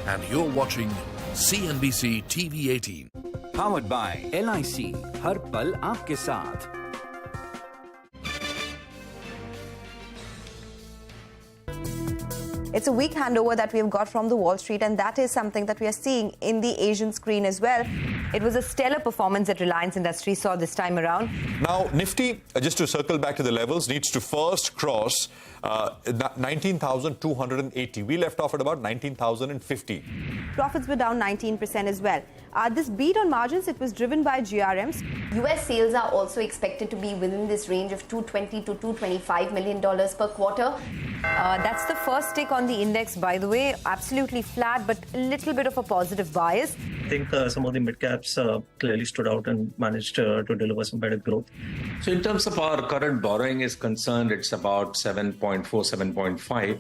and you're watching CNBC-TV18. Powered by LIC, हर पल आपके साथ. It's a weak handover that we have got from the Wall Street, and that is something that we are seeing in the Asian screen as well. It was a stellar performance that Reliance Industries saw this time around. Now, Nifty, just to circle back to the levels, needs to first cross 19,280. We left off at about 19,050. Profits were down 19% as well. This beat on margins, it was driven by GRMs. US sales are also expected to be within this range of $220 to $225 million per quarter. That's the first tick on the index, by the way. Absolutely flat, but a little bit of a positive bias. I think some of the mid-caps clearly stood out and managed to deliver some better growth. So in terms of our current borrowing is concerned, it's about 7.4, 7.5.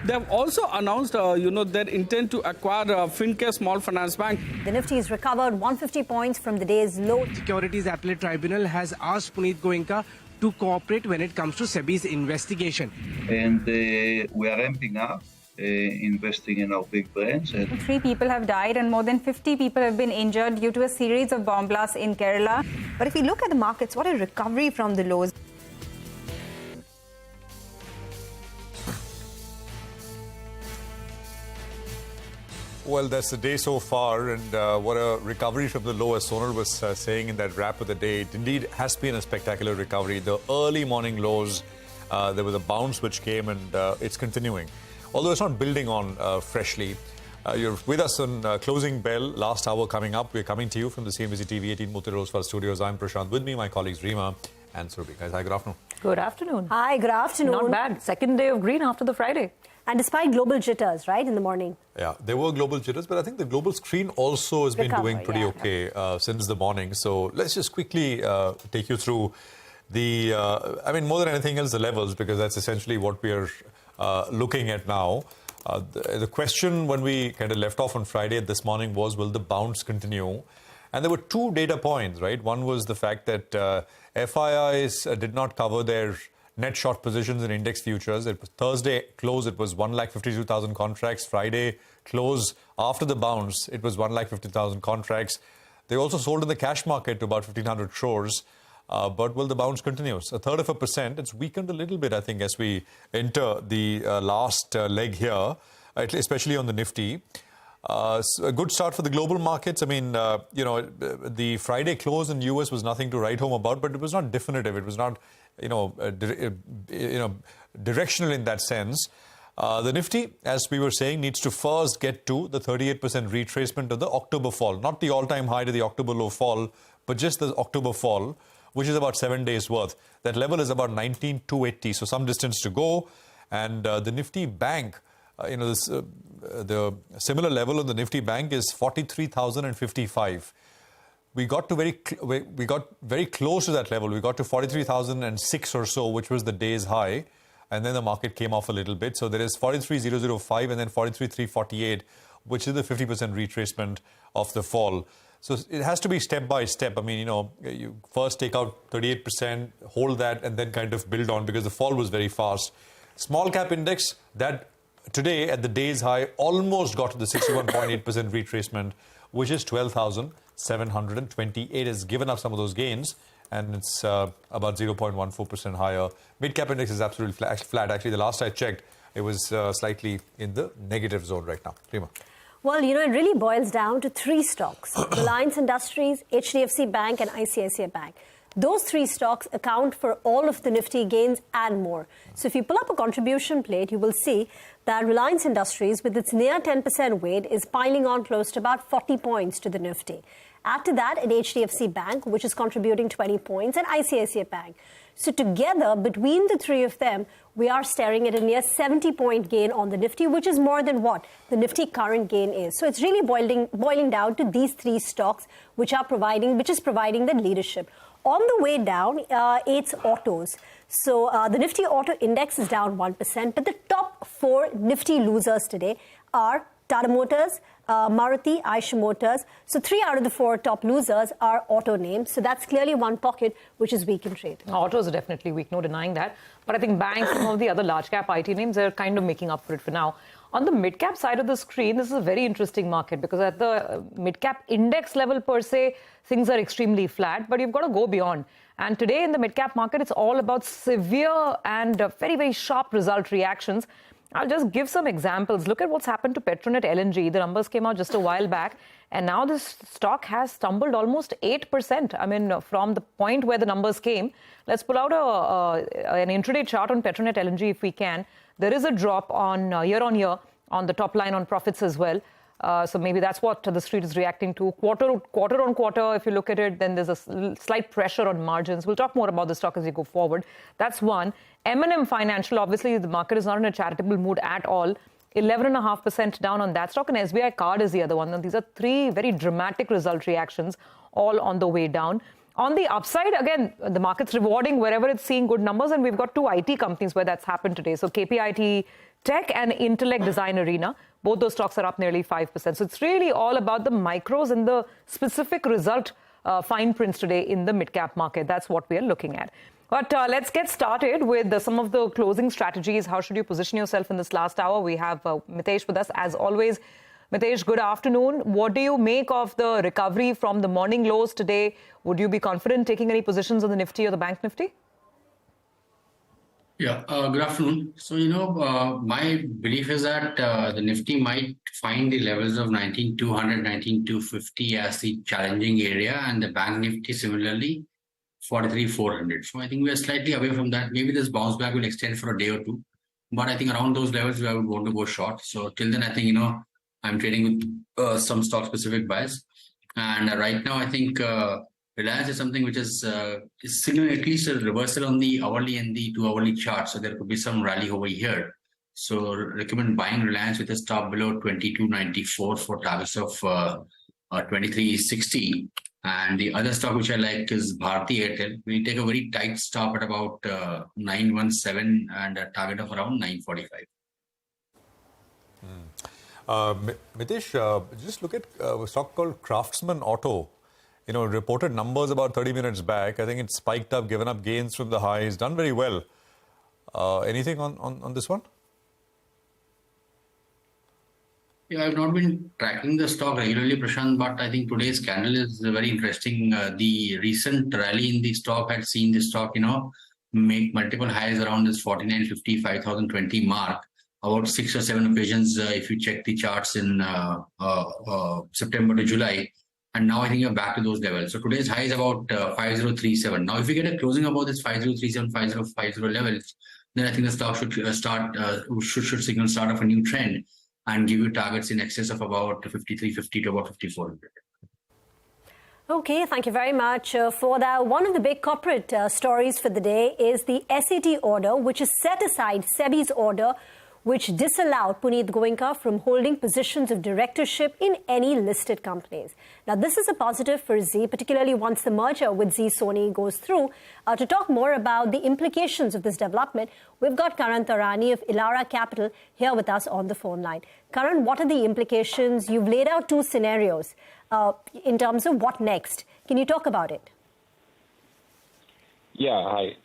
They have also announced, their intent to acquire Fincare Small Finance Bank. The Nifty has recovered 150 points from the day's low. Securities Appellate Tribunal has asked Punit Goenka to cooperate when it comes to SEBI's investigation. And we are ramping up, investing in our big brands. 3 people have died and more than 50 people have been injured due to a series of bomb blasts in Kerala. But if we look at the markets, what a recovery from the lows. Well, that's the day so far, and what a recovery from the low, as Sonal was saying in that wrap of the day. It indeed has been a spectacular recovery. The early morning lows, there was a bounce which came, and it's continuing. Although it's not building on freshly. You're with us on Closing Bell, last hour coming up. We're coming to you from the CNBC-TV18 Multi-Rosefar studios. I'm Prashant. With me, my colleagues Reema and Surabhi. Guys, hi, good afternoon. Good afternoon. Hi, good afternoon. Not bad. Second day of green after the Friday. And despite global jitters, right, in the morning. Yeah, there were global jitters, but I think the global screen also has been doing pretty okay since the morning. So let's just quickly take you through the, more than anything else, the levels, because that's essentially what we are looking at now. The question when we kind of left off on Friday this morning was, will the bounce continue? And there were 2 data points, right? One was the fact that FIIs did not cover their net short positions in index futures. It was Thursday close, it was 152,000 contracts. Friday close, after the bounce, it was 150,000 contracts. They also sold in the cash market to about 1,500 crores. But will the bounce continue? A third of a percent. It's weakened a little bit, I think, as we enter the last leg here, especially on the Nifty. So a good start for the global markets. The Friday close in US was nothing to write home about, but it was not definitive. It was not, directional in that sense. The Nifty, as we were saying, needs to first get to the 38% retracement of the October fall. Not the all-time high to the October low fall, but just the October fall, which is about 7 days worth. That level is about 19,280, so some distance to go. And the Nifty Bank, the similar level on the Nifty Bank is 43,055. We got very close to that level. We got to 43,006 or so, which was the day's high. And then the market came off a little bit. So there is 43,005 and then 43,348, which is the 50% retracement of the fall. So it has to be step by step. You first take out 38%, hold that, and then kind of build on, because the fall was very fast. Small cap index, that today at the day's high almost got to the 61.8% retracement, which is 12,728. Has given up some of those gains, and it's about 0.14% higher. Midcap index is absolutely flat. Actually, the last I checked, it was slightly in the negative zone right now. Reema. Well, it really boils down to 3 stocks: Reliance Industries, HDFC Bank, and ICICI Bank. Those 3 stocks account for all of the Nifty gains and more. So if you pull up a contribution plate, you will see that Reliance Industries, with its near 10% weight, is piling on close to about 40 points to the Nifty. Add to that an HDFC Bank, which is contributing 20 points, and ICICI Bank. So together, between the 3 of them, we are staring at a near 70-point gain on the Nifty, which is more than what the Nifty current gain is. So it's really boiling down to these 3 stocks, which is providing the leadership. On the way down, it's autos. So the Nifty Auto Index is down 1%, but the top 4 Nifty losers today are Tata Motors, Maruti, Eicher Motors. So 3 out of the 4 top losers are auto names. So that's clearly one pocket which is weak in trade. Autos are definitely weak, no denying that. But I think banks and all the other large cap IT names are kind of making up for it for now. On the mid-cap side of the screen, this is a very interesting market because at the mid-cap index level per se, things are extremely flat, but you've got to go beyond. And today in the mid-cap market, it's all about severe and very, very sharp result reactions. I'll just give some examples. Look at what's happened to Petronet LNG. The numbers came out just a while back, and now this stock has stumbled almost 8%. I mean, from the point where the numbers came. Let's pull out an intraday chart on Petronet LNG if we can. There is a drop on year-on-year on the top line on profits as well. So maybe that's what the street is reacting to. Quarter on quarter, if you look at it, then there's a slight pressure on margins. We'll talk more about the stock as we go forward. That's one. M&M Financial, obviously, the market is not in a charitable mood at all. 11.5% down on that stock, and SBI Card is the other one. Now, these are three very dramatic result reactions, all on the way down. On the upside, again, the market's rewarding wherever it's seeing good numbers, and we've got two IT companies where that's happened today. So KPIT Tech and Intellect Design Arena, both those stocks are up nearly 5%. So it's really all about the micros and the specific result fine prints today in the mid-cap market. That's what we are looking at. But let's get started with some of the closing strategies. How should you position yourself in this last hour? We have Mitesh with us, as always. Mitesh, good afternoon. What do you make of the recovery from the morning lows today? Would you be confident taking any positions on the Nifty or the Bank Nifty? Yeah, good afternoon. So, my belief is that the Nifty might find the levels of 19,200, 19,250 as the challenging area, and the Bank Nifty similarly 43,400. So I think we are slightly away from that. Maybe this bounce back will extend for a day or two, but I think around those levels we would want to go short. So till then, I think I'm trading with some stock specific buys, and right now I think Reliance is something which is signaling at least a reversal on the hourly and the 2-hourly chart. So there could be some rally over here. So recommend buying Reliance with a stop below 22.94 for targets of 23.60. And the other stock which I like is Bharti Airtel. We'll take a very tight stop at about 917 and a target of around 945. Mitesh, just look at a stock called Craftsman Auto. Reported numbers about 30 minutes back. I think it's spiked up, given up gains from the highs, done very well. Anything on this one? Yeah, I've not been tracking the stock regularly, Prashant, but I think today's candle is very interesting. The recent rally in the stock had seen the stock, make multiple highs around this 49.50, 5,020 mark. About 6 or 7 occasions, if you check the charts in September to July. And now I think you're back to those levels. So today's high is about 5037. Now, if we get a closing above this 5037, 5050 levels, then I think the stock should should signal start of a new trend and give you targets in excess of about 5350 to about 5400. Okay, thank you very much for that. One of the big corporate stories for the day is the SET order, which has set aside SEBI's order, which disallowed Punit Goenka from holding positions of directorship in any listed companies. Now, this is a positive for Zee, particularly once the merger with Zee Sony goes through. To talk more about the implications of this development, we've got Karan Tarani of Elara Capital here with us on the phone line. Karan, what are the implications? You've laid out 2 scenarios in terms of what next. Can you talk about it? Yeah, hi.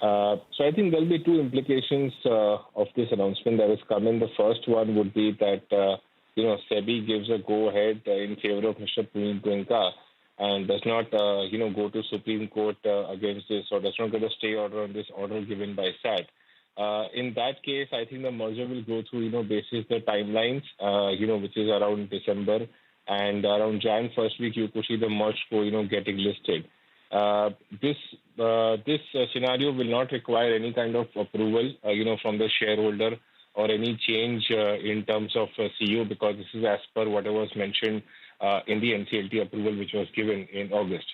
So I think there'll be 2 implications of this announcement that has come in. The first one would be that, SEBI gives a go-ahead in favor of Mr. Punit Goenka and does not, go to Supreme Court against this, or does not get a stay order on this order given by SAT. In that case, I think the merger will go through, basis the timelines, which is around December, and around Jan first week, you could see the merge co, getting listed. This scenario will not require any kind of approval, from the shareholder or any change in terms of CEO, because this is as per whatever was mentioned in the NCLT approval which was given in August.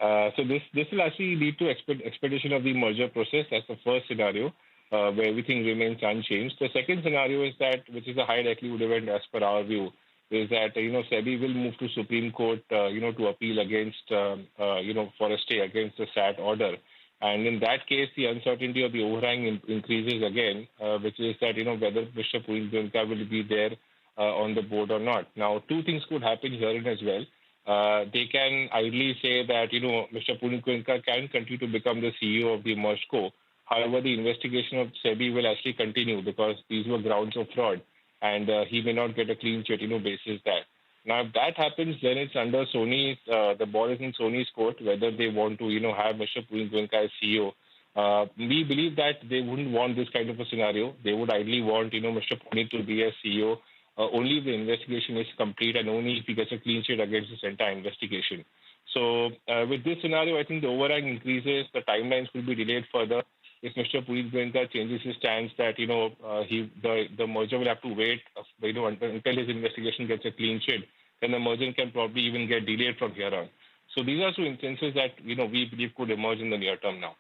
So this will actually lead to expedition of the merger process. That's the first scenario where everything remains unchanged. The second scenario is that, which is a high likelihood event as per our view, is that, SEBI will move to Supreme Court, to appeal against, for a stay against the SAT order. And in that case, the uncertainty of the overhang increases again, which is that, whether Mr. Punit Goenka will be there on the board or not. Now, 2 things could happen herein as well. They can ideally say that, Mr. Punit Goenka can continue to become the CEO of the merged co. However, the investigation of SEBI will actually continue because these were grounds of fraud. and he may not get a clean chit, basis that. Now, if that happens, then it's under Sony, the ball is in Sony's court, whether they want to, have Mr. Punit Goenka as CEO. We believe that they wouldn't want this kind of a scenario. They would ideally want, Mr. Punit to be as CEO only if the investigation is complete and only if he gets a clean sheet against this entire investigation. So with this scenario, I think the overhang increases, the timelines will be delayed further. If Mr. Punit Goenka changes his stance that, the merger will have to wait, until his investigation gets a clean sheet, then the merger can probably even get delayed from here on. So these are two instances that, we believe could emerge in the near term now.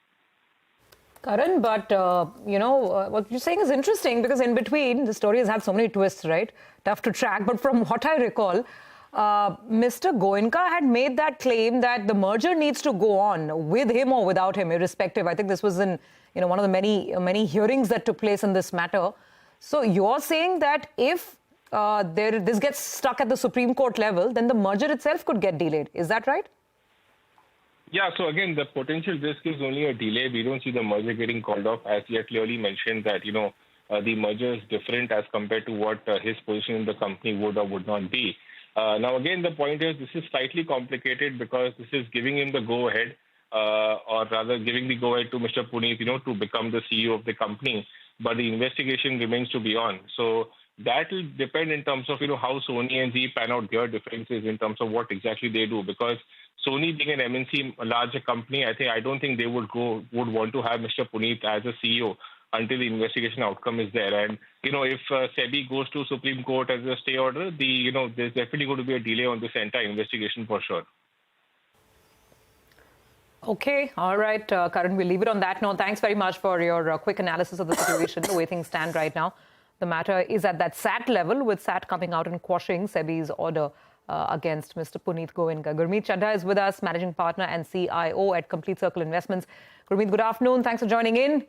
Karan, but, what you're saying is interesting because in between, the story has had so many twists, right? Tough to track. But from what I recall, Mr. Goenka had made that claim that the merger needs to go on with him or without him, irrespective. I think this was in one of the many hearings that took place in this matter. So you're saying that if this gets stuck at the Supreme Court level, then the merger itself could get delayed. Is that right? Yeah, so again, the potential risk is only a delay. We don't see the merger getting called off. As he had clearly mentioned that, the merger is different as compared to what his position in the company would or would not be. Now, again, the point is this is slightly complicated because this is giving him the go-ahead, or rather giving the go-ahead to Mr. Punit, to become the CEO of the company. But the investigation remains to be on. So that will depend in terms of, how Sony and Zee pan out their differences in terms of what exactly they do. Because Sony being an MNC, a larger company, I don't think they would want to have Mr. Punit as a CEO until the investigation outcome is there. And, if SEBI goes to Supreme Court as a stay order, there's definitely going to be a delay on this entire investigation for sure. Okay, all right, Karan, we'll leave it on that note. Thanks very much for your quick analysis of the situation, the way things stand right now. The matter is at that SAT level, with SAT coming out and quashing SEBI's order against Mr. Punit Goenka. Gurmeet Chadha is with us, Managing Partner and CIO at Complete Circle Investments. Gurmeet, good afternoon. Thanks for joining in.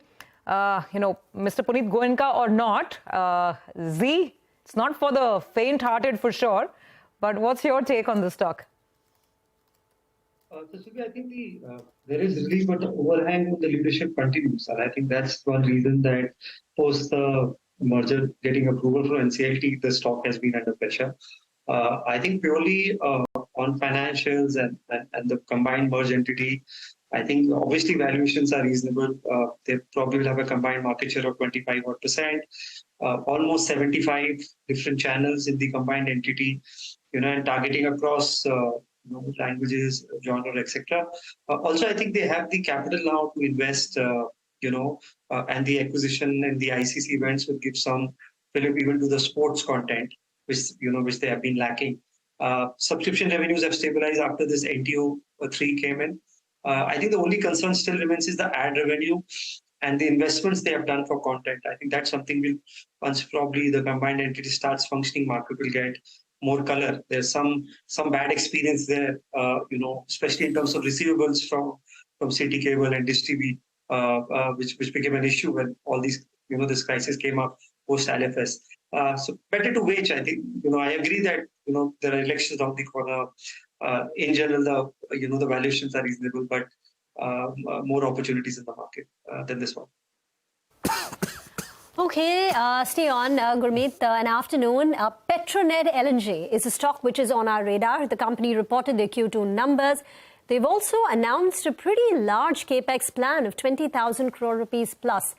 Mr. Punit Goenka or not, Zee, it's not for the faint-hearted for sure. But what's your take on the stock? I think there is relief, but the overhang of the leadership continues. And I think that's one reason that post the merger getting approval from NCLT, the stock has been under pressure. I think purely on financials and the combined merged entity, I think obviously valuations are reasonable. They probably will have a combined market share of 25%, almost 75 different channels in the combined entity, and targeting across languages, genre, etc. Also, I think they have the capital now to invest, and the acquisition and the ICC events will give some fillip even to the sports content, which they have been lacking. Subscription revenues have stabilized after this NTO 3 came in. I think the only concern still remains is the ad revenue and the investments they have done for content. I think that's something once probably the combined entity starts functioning, market will get more color. There's some bad experience there, especially in terms of receivables from City Cable and Dish TV, which became an issue when all these, this crisis came up post LFS. So better to wait. I think, I agree that, there are elections on the corner. In general, the valuations are reasonable, but more opportunities in the market than this one. Okay, stay on, Gurmeet. An afternoon. Petronet LNG is a stock which is on our radar. The company reported their Q2 numbers. They've also announced a pretty large capex plan of 20,000 crore rupees plus.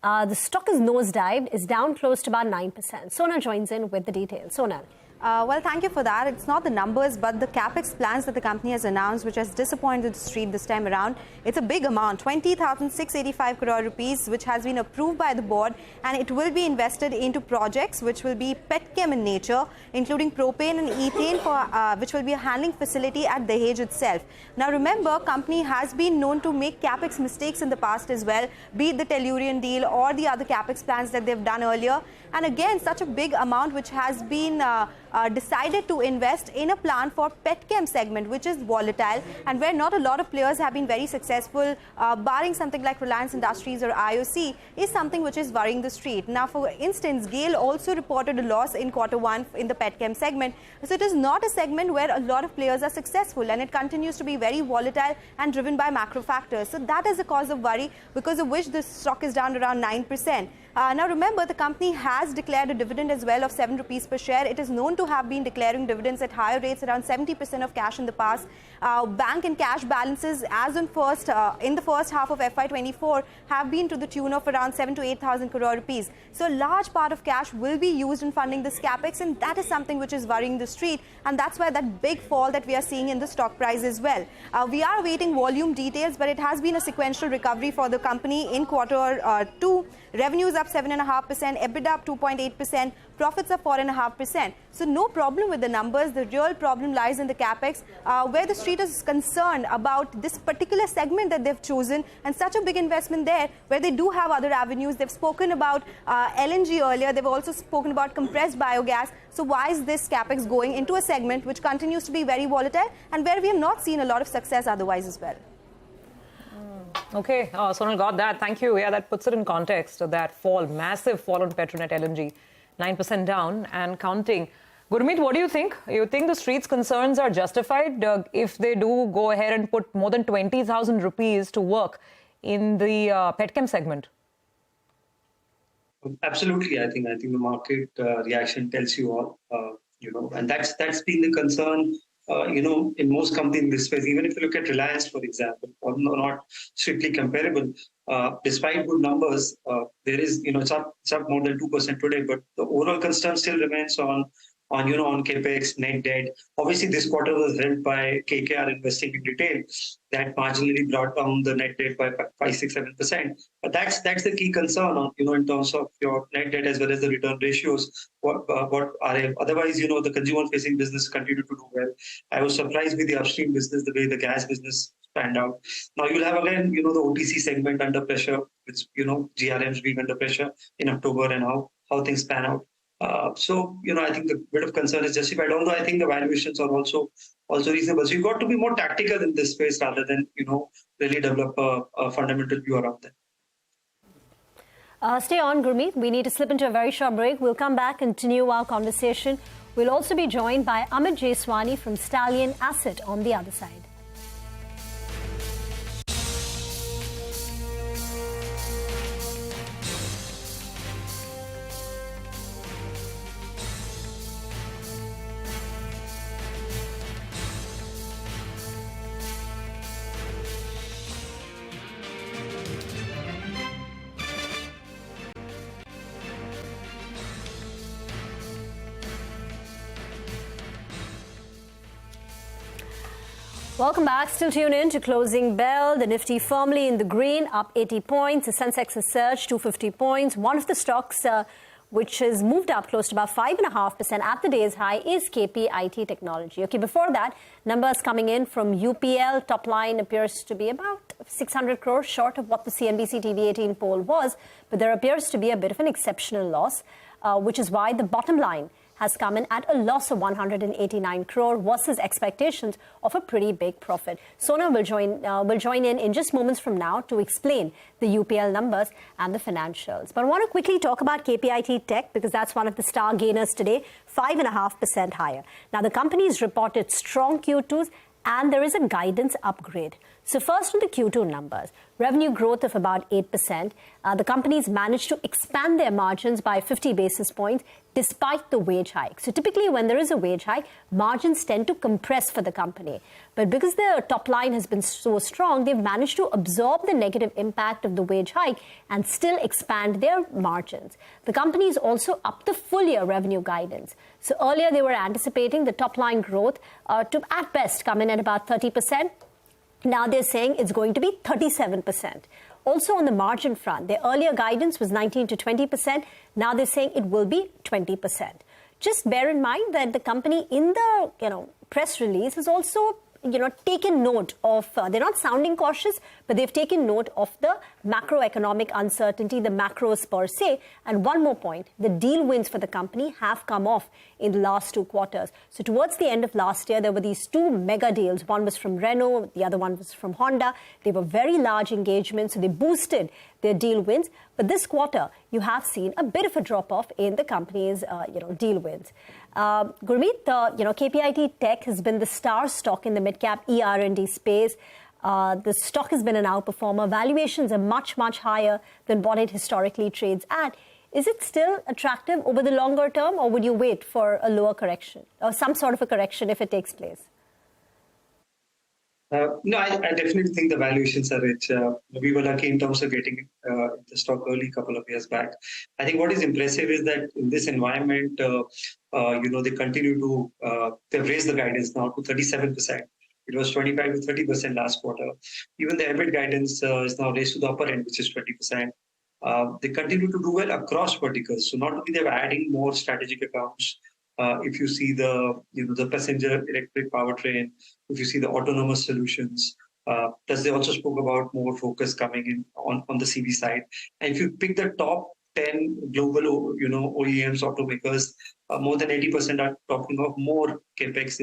The stock is nosedived, is down close to about 9%. Sonal joins in with the details. Sonal. Well, thank you for that. It's not the numbers, but the capex plans that the company has announced, which has disappointed the street this time around. It's a big amount, 20,685 crore rupees, which has been approved by the board, and it will be invested into projects which will be petchem in nature, including propane and ethane, which will be a handling facility at Dahej itself. Now, remember, company has been known to make capex mistakes in the past as well, be it the Tellurian deal or the other capex plans that they've done earlier. And again, such a big amount which has been decided to invest in a plant for petchem segment, which is volatile and where not a lot of players have been very successful, barring something like Reliance Industries or IOC, is something which is worrying the street. Now, for instance, GAIL also reported a loss in Q1 in the petchem segment. So it is not a segment where a lot of players are successful, and it continues to be very volatile and driven by macro factors. So that is a cause of worry, because of which the stock is down around 9%. Now remember, the company has declared a dividend as well of 7 rupees per share. It is known to have been declaring dividends at higher rates, around 70% of cash in the past. Bank and cash balances as in the first half of FY24 have been to the tune of around 7 to 8,000 crore rupees. So a large part of cash will be used in funding this capex, and that is something which is worrying the street, and that's why that big fall that we are seeing in the stock price as well. We are awaiting volume details, but it has been a sequential recovery for the company in quarter 2. Revenues up 7.5%, EBITDA up 2.8%, profits up 4.5%. So no problem with the numbers. The real problem lies in the capex, where the street is concerned about this particular segment that they've chosen, and such a big investment there, where they do have other avenues. They've spoken about LNG earlier. They've also spoken about compressed biogas. So why is this capex going into a segment which continues to be very volatile and where we have not seen a lot of success otherwise as well? Okay, Sonal got that. Thank you. Yeah, that puts it in context, that fall, massive fall on Petronet LNG, 9% down and counting. Gurmeet, what do you think? You think the street's concerns are justified if they do go ahead and put more than 20,000 rupees to work in the petchem segment? Absolutely. I think the market reaction tells you all, and that's been the concern. In most companies in this space, even if you look at Reliance, for example, or not strictly comparable, despite good numbers, there is, it's up more than 2% today, but the overall concern still remains on capex, net debt. Obviously, this quarter was helped by KKR investing in retail. That marginally brought down the net debt by 5, 6, 7%. But that's the key concern, in terms of your net debt as well as the return ratios. What are otherwise, the consumer-facing business continue to do well. I was surprised with the upstream business, the way the gas business panned out. Now you'll have again, the OTC segment under pressure, which GRMs being under pressure in October, and how things pan out. So I think the bit of concern is justified. Although I think the valuations are also reasonable. So you've got to be more tactical in this space rather than really develop a fundamental view around that. Stay on, Gurmeet. We need to slip into a very short break. We'll come back, continue our conversation. We'll also be joined by Amit Jeswani from Stallion Asset on the other side. Welcome back. Still tuned in to Closing Bell. The Nifty firmly in the green, up 80 points. The sensex has surged 250 points. One of the stocks which has moved up close to about 5.5% at the day's high is KPIT Technology. Okay, before that, numbers coming in from UPL. Top line appears to be about 600 crores short of what the CNBC-TV18 poll was, but there appears to be a bit of an exceptional loss, which is why the bottom line has come in at a loss of 189 crore versus expectations of a pretty big profit. Sona will join in just moments from now to explain the UPL numbers and the financials. But I want to quickly talk about KPIT Tech because that's one of the star gainers today, 5.5% higher. Now, the company's reported strong Q2s and there is a guidance upgrade. So first on the Q2 numbers, revenue growth of about 8%. The companies managed to expand their margins by 50 basis points despite the wage hike. So typically when there is a wage hike, margins tend to compress for the company. But because their top line has been so strong, they've managed to absorb the negative impact of the wage hike and still expand their margins. The companies also upped the full year revenue guidance. So earlier they were anticipating the top line growth to at best come in at about 30%. Now they're saying it's going to be 37%. Also on the margin front, their earlier guidance was 19 to 20%. Now they're saying it will be 20%. Just bear in mind that the company in the press release has also taken note of, they're not sounding cautious, but they've taken note of the macroeconomic uncertainty, the macros per se. And one more point, the deal wins for the company have come off in the last 2 quarters. So towards the end of last year, there were these 2 mega deals. One was from Renault, the other one was from Honda. They were very large engagements, so they boosted their deal wins. But this quarter, you have seen a bit of a drop-off in the company's, deal wins. Gurmeet, KPIT Tech has been the star stock in the mid-cap ER&D space. The stock has been an outperformer. Valuations are much, much higher than what it historically trades at. Is it still attractive over the longer term, or would you wait for a lower correction or some sort of a correction if it takes place? No, I definitely think the valuations are rich. We were lucky in terms of getting the stock early a couple of years back. I think what is impressive is that in this environment, they continue to, they've raised the guidance now to 37%. It was 25 to 30% last quarter. Even the EBIT guidance is now raised to the upper end, which is 20%. They continue to do well across verticals. So not only they're adding more strategic accounts. If you see the passenger electric powertrain, if you see the autonomous solutions, plus they also spoke about more focus coming in on the CV side. And if you pick the top 10 global, OEMs, automakers, more than 80% are talking of more capex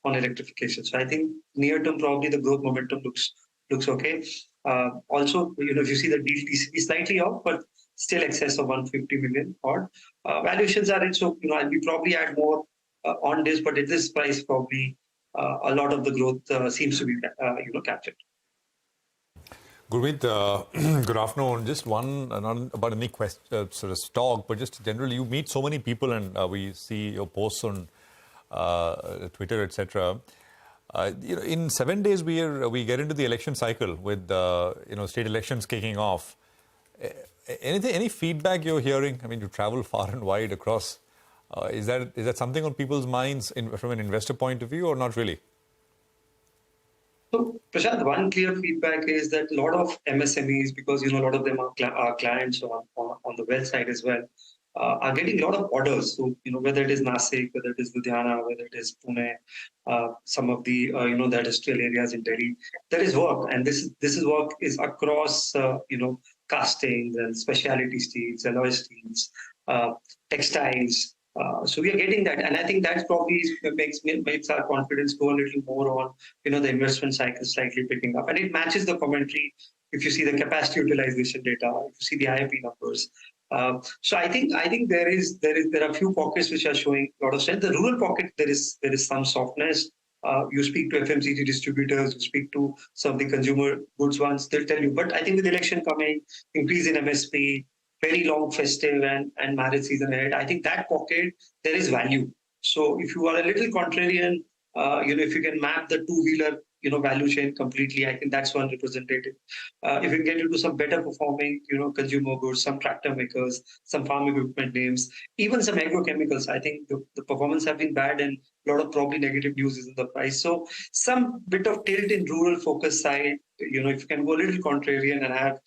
on electrification. So I think near term probably the growth momentum looks okay. Also, if you see the deal TCP slightly off, but still excess of 150 million odd. Valuations are in, so we probably add more on this, but at this price, probably a lot of the growth seems to be captured. Gurmeet, good afternoon. Just one, not about any sort of stock, but just generally, you meet so many people, and we see your posts on Twitter, etc. In 7 days, we get into the election cycle with state elections kicking off. Any feedback you're hearing? I mean, you travel far and wide across. Is that something on people's minds from an investor point of view, or not really? So, Prashant, one clear feedback is that a lot of MSMEs, because a lot of them are clients on the wealth side as well, are getting a lot of orders. So, whether it is Nasik, whether it is Ludhiana, whether it is Pune, some of the the industrial areas in Delhi, there is work, and this is work is across castings and specialty steels, alloy steels, textiles. So we are getting that, and I think that probably makes our confidence go a little more on the investment cycle slightly picking up, and it matches the commentary. If you see the capacity utilization data, if you see the IIP numbers, so I think there are a few pockets which are showing a lot of strength. The rural pocket there is some softness. You speak to FMCG distributors, you speak to some of the consumer goods ones, they'll tell you. But I think with the election coming, increase in MSP, very long festive and marriage season ahead, I think that pocket, there is value. So if you are a little contrarian, if you can map the two-wheeler, value chain completely, I think that's one representative. If you can get into some better performing, consumer goods, some tractor makers, some farm equipment names, even some agrochemicals, I think the performance have been bad and a lot of probably negative news is in the price. So some bit of tilt in rural focus side, if you can go a little contrarian and have,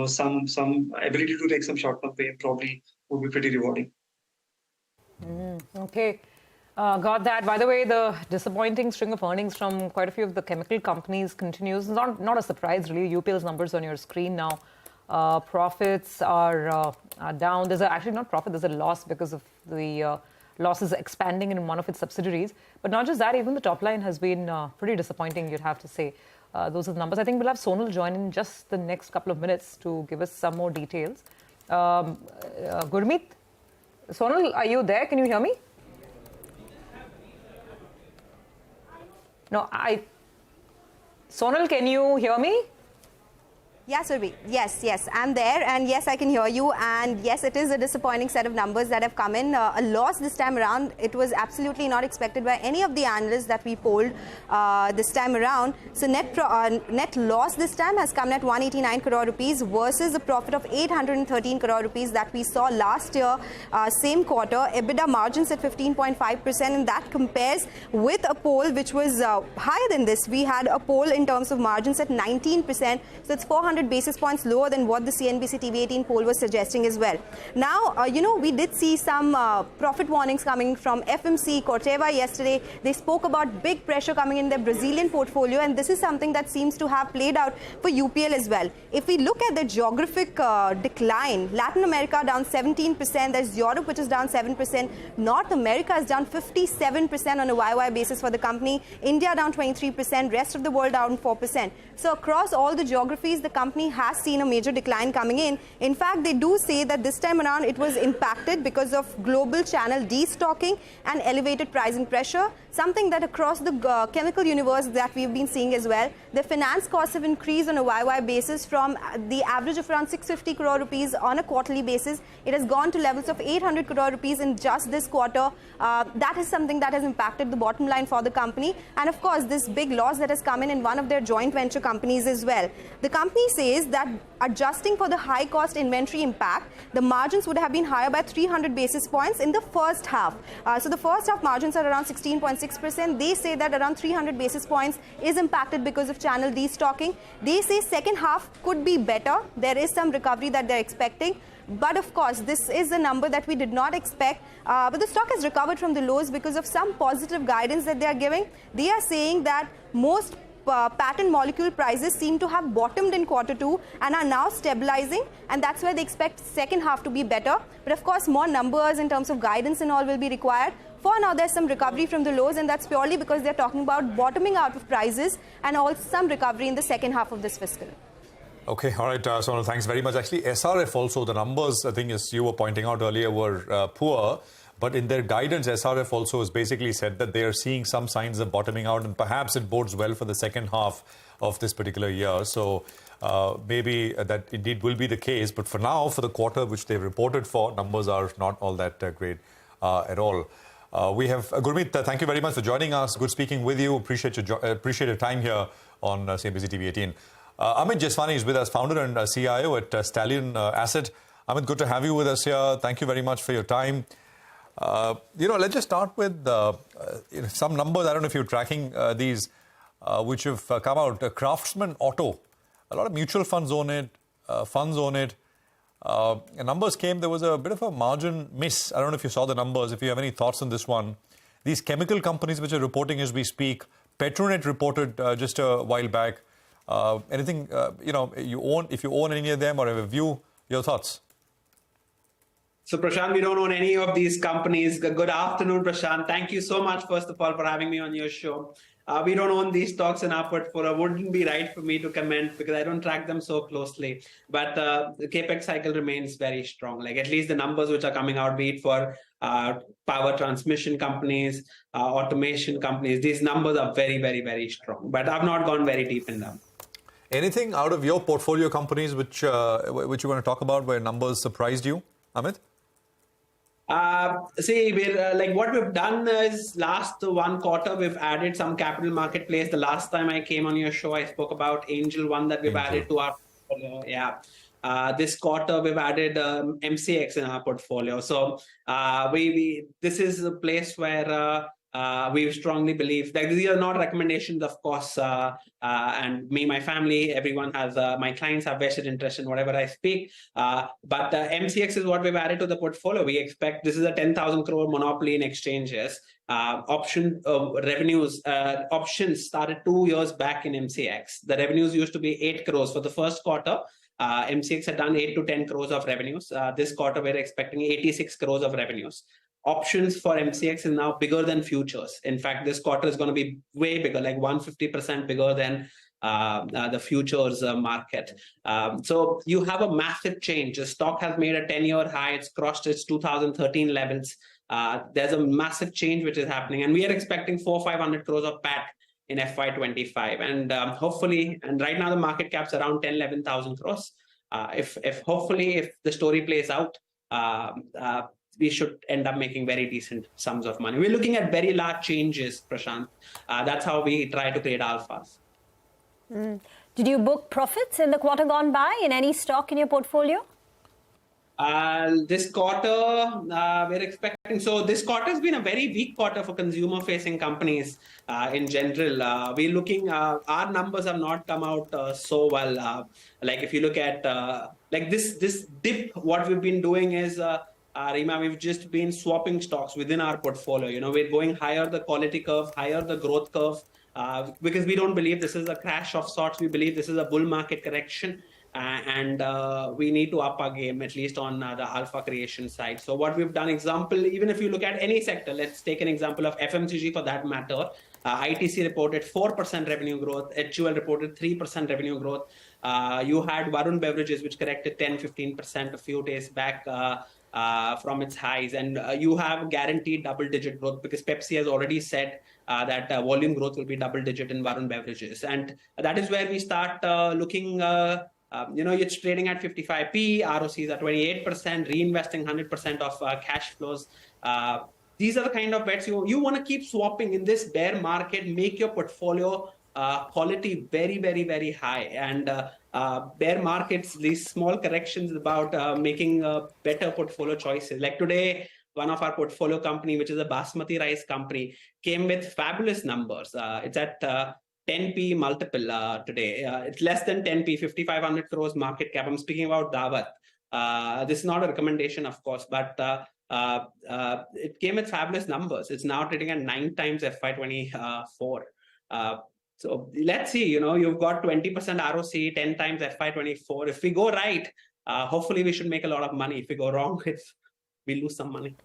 some ability to take some short-term pain probably would be pretty rewarding. Okay. Got that. By the way, the disappointing string of earnings from quite a few of the chemical companies continues. Not a surprise, really. UPL's numbers on your screen now. Profits are down. There's actually not profit, there's a loss because of the losses expanding in one of its subsidiaries. But not just that, even the top line has been pretty disappointing, you'd have to say. Those are the numbers. I think we'll have Sonal join in just the next couple of minutes to give us some more details. Gurmeet, Sonal, are you there? Can you hear me? No, Sonal, can you hear me? Yes, Urvi. Yes, I'm there, and yes, I can hear you. And yes, it is a disappointing set of numbers that have come in. A loss this time around. It was absolutely not expected by any of the analysts that we polled this time around. So net loss this time has come at 189 crore rupees versus a profit of 813 crore rupees that we saw last year, same quarter. EBITDA margins at 15.5%, and that compares with a poll which was higher than this. We had a poll in terms of margins at 19%, so it's 400 basis points lower than what the CNBC-TV18 poll was suggesting as well. Now, we did see some profit warnings coming from FMC, Corteva yesterday. They spoke about big pressure coming in their Brazilian portfolio, and this is something that seems to have played out for UPL as well. If we look at the geographic decline, Latin America down 17%, there's Europe which is down 7%, North America is down 57% on a YY basis for the company, India down 23%, rest of the world down 4%. So across all the geographies, the company has seen a major decline coming in. In fact, they do say that this time around it was impacted because of global channel destocking and elevated pricing pressure, something that across the chemical universe that we've been seeing as well. The finance costs have increased on a YY basis from the average of around 650 crore rupees on a quarterly basis. It has gone to levels of 800 crore rupees in just this quarter. That is something that has impacted the bottom line for the company. And of course, this big loss that has come in one of their joint venture companies as well. The company says that adjusting for the high cost inventory impact, the margins would have been higher by 300 basis points in the first half. So the first half margins are around 16.6%. They say that around 300 basis points is impacted because of channel destocking. They say second half could be better. There is some recovery that they're expecting. But of course, this is a number that we did not expect. But the stock has recovered from the lows because of some positive guidance that they are giving. They are saying that most patent molecule prices seem to have bottomed in Q2 and are now stabilizing, and that's why they expect second half to be better. But of course, more numbers in terms of guidance and all will be required. For now, there's some recovery from the lows, and that's purely because they're talking about bottoming out of prices and also some recovery in the second half of this fiscal. Okay, all right, Sonal, thanks very much. Actually, SRF also, the numbers, I think as you were pointing out earlier, were poor. But in their guidance, SRF also has basically said that they are seeing some signs of bottoming out, and perhaps it bodes well for the second half of this particular year. So maybe that indeed will be the case. But for now, for the quarter which they've reported for, numbers are not all that great at all. We have Gurmeet, thank you very much for joining us. Good speaking with you. Appreciate your time here on CNBC-TV18. Amit Jeswani is with us, founder and CIO at Stallion Asset. Amit, good to have you with us here. Thank you very much for your time. Let's just start with some numbers. I don't know if you're tracking these, which have come out. Craftsman Auto, a lot of mutual funds own it, numbers came, there was a bit of a margin miss. I don't know if you saw the numbers, if you have any thoughts on this one. These chemical companies which are reporting as we speak, Petronet reported just a while back. Anything, you own, if you own any of them or have a view, your thoughts? So, Prashant, we don't own any of these companies. Good afternoon, Prashant. Thank you so much, first of all, for having me on your show. We don't own these stocks in our portfolio. It wouldn't be right for me to comment because I don't track them so closely. But the capex cycle remains very strong. Like at least the numbers which are coming out, be it for power transmission companies, automation companies, these numbers are very, very, very strong. But I've not gone very deep in them. Anything out of your portfolio companies which you want to talk about where numbers surprised you, Amit? We're like what we've done is last one quarter we've added some capital marketplace. The last time I came on your show, I spoke about Angel One that we've added to our portfolio. Yeah. This quarter we've added MCX in our portfolio. So this is a place where we strongly believe that these are not recommendations, of course, and me, my family, everyone has, my clients have vested interest in whatever I speak. But MCX is what we've added to the portfolio. We expect this is a 10,000 crore monopoly in exchanges. Options started 2 years back in MCX. The revenues used to be 8 crores for the first quarter. MCX had done 8 to 10 crores of revenues. This quarter, we're expecting 86 crores of revenues. Options for MCX is now bigger than futures. In fact, this quarter is going to be way bigger, like 150% bigger than the futures market. So you have a massive change. The stock has made a 10-year high. It's crossed its 2013 levels. There's a massive change which is happening. And we are expecting 400-500 crores of PAT in FY25. And hopefully, and right now the market cap's around 10,000-11,000 crores. If the story plays out, we should end up making very decent sums of money. We're looking at very large changes, Prashant. That's how we try to create alphas. Did you book profits in the quarter gone by in any stock in your portfolio? This quarter, we're expecting. So this quarter has been a very weak quarter for consumer-facing companies in general. We're looking. Our numbers have not come out so well. Like if you look at like this dip, what we've been doing is. Rima, we've just been swapping stocks within our portfolio. We're going higher the quality curve, higher the growth curve, because we don't believe this is a crash of sorts. We believe this is a bull market correction. and we need to up our game, at least on the alpha creation side. So what we've done, example, even if you look at any sector, let's take an example of FMCG for that matter. ITC reported 4% revenue growth. HUL reported 3% revenue growth. You had Varun Beverages, which corrected 10-15% a few days back from its highs. And you have guaranteed double-digit growth because Pepsi has already said that volume growth will be double-digit in Varun Beverages. And that is where we start looking... it's trading at 55p, ROCs are 28%, reinvesting 100% of cash flows. These are the kind of bets you want to keep swapping in this bear market, make your portfolio quality very, very, very high. And bear markets, these small corrections about making better portfolio choices. Like today, one of our portfolio company, which is a basmati rice company, came with fabulous numbers. It's at 10p multiple today. It's less than 10p, 5,500 crores market cap. I'm speaking about Daawat. This is not a recommendation, of course, but it came with fabulous numbers. It's now trading at 9 times FY24. So let's see, you've got 20% ROC, 10 times FY24. If we go right, hopefully we should make a lot of money. If we go wrong, we lose some money.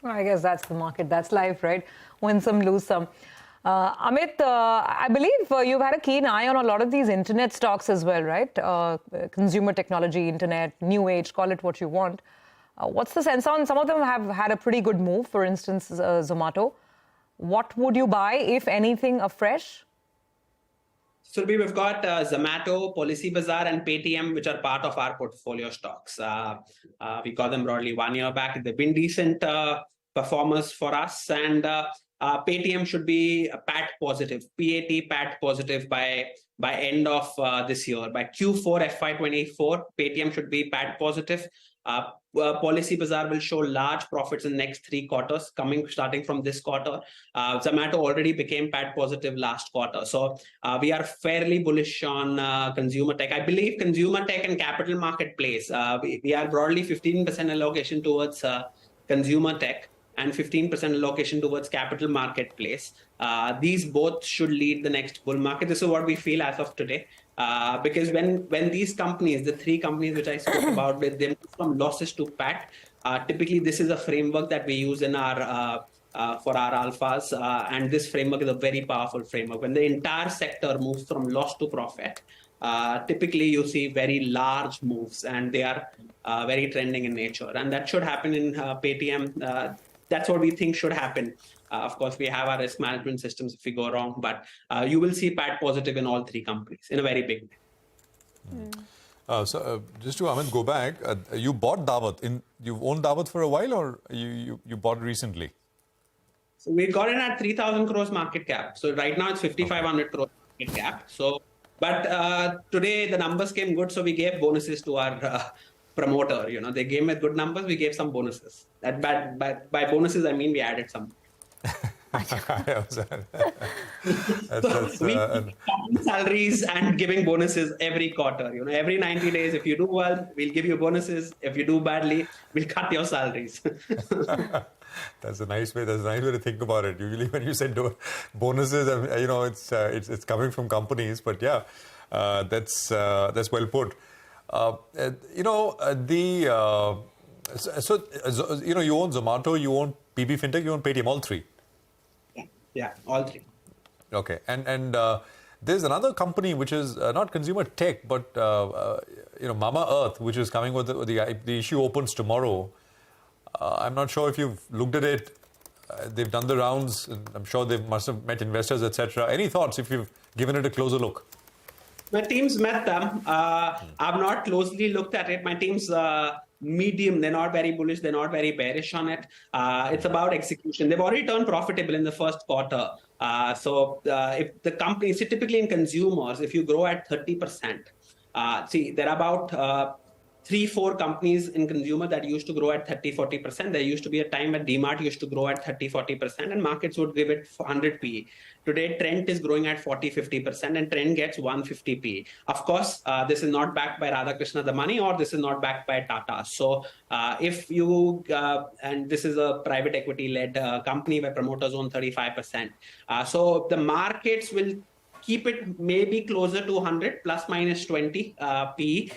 Well, I guess that's the market. That's life, right? Win some, lose some. Amit, I believe you've had a keen eye on a lot of these internet stocks as well, right? Consumer technology, internet, new age, call it what you want. What's the sense on? Some of them have had a pretty good move, for instance, Zomato. What would you buy, if anything, afresh? So we've got Zomato, Policybazaar and Paytm, which are part of our portfolio stocks. We got them broadly 1 year back. They've been decent performers for us. And Paytm should be PAT positive, PAT positive by end of this year. By Q4 FY24, Paytm should be PAT positive. Policybazaar will show large profits in the next 3 quarters, starting from this quarter. Zomato already became PAT positive last quarter. So we are fairly bullish on consumer tech. I believe consumer tech and capital marketplace, we are broadly 15% allocation towards consumer tech and 15% allocation towards capital marketplace. These both should lead the next bull market. This is what we feel as of today. Because when these companies, the 3 companies which I spoke about, with them from losses to PAT, typically this is a framework that we use in our for our alphas, and this framework is a very powerful framework. When the entire sector moves from loss to profit, typically you see very large moves, and they are very trending in nature, and that should happen in Paytm. That's what we think should happen. Of course, we have our risk management systems if we go wrong, but you will see PAT positive in all 3 companies in a very big way. So just to Amit, go back, you bought Daawat. You've owned Daawat for a while, or you bought it recently? So we got it at 3,000 crores market cap. So right now it's 5,500 crores market cap. So, but today the numbers came good, so we gave bonuses to our promoter. They gave me good numbers, we gave some bonuses. By bonuses, I mean we added some. We salaries and giving bonuses every quarter. Every 90 days, if you do well, we'll give you bonuses. If you do badly, we'll cut your salaries. That's a nice way. That's a nice way to think about it. Usually, when you said bonuses, it's coming from companies. But yeah, that's well put. You own Zomato, you own PB Fintech, you own Paytm, all 3. Yeah, all 3. Okay, and there's another company which is not consumer tech, but Mama Earth, which is coming with the issue opens tomorrow. I'm not sure if you've looked at it. They've done the rounds. I'm sure they must have met investors, etc. Any thoughts if you've given it a closer look? My team's met them. I've not closely looked at it. My team's medium. They're not very bullish. They're not very bearish on it. It's about execution. They've already turned profitable in the first quarter. So if the company, typically in consumers, if you grow at 30%, there are about 3-4 companies in consumer that used to grow at 30-40%. There used to be a time when DMart used to grow at 30-40% and markets would give it 100 PE. Today, Trent is growing at 40-50% and Trent gets 150 PE. Of course, this is not backed by Radhakrishna the money, or this is not backed by Tata. So if you, and this is a private equity led company where promoters own 35%. So the markets will keep it maybe closer to 100 plus minus 20 PE,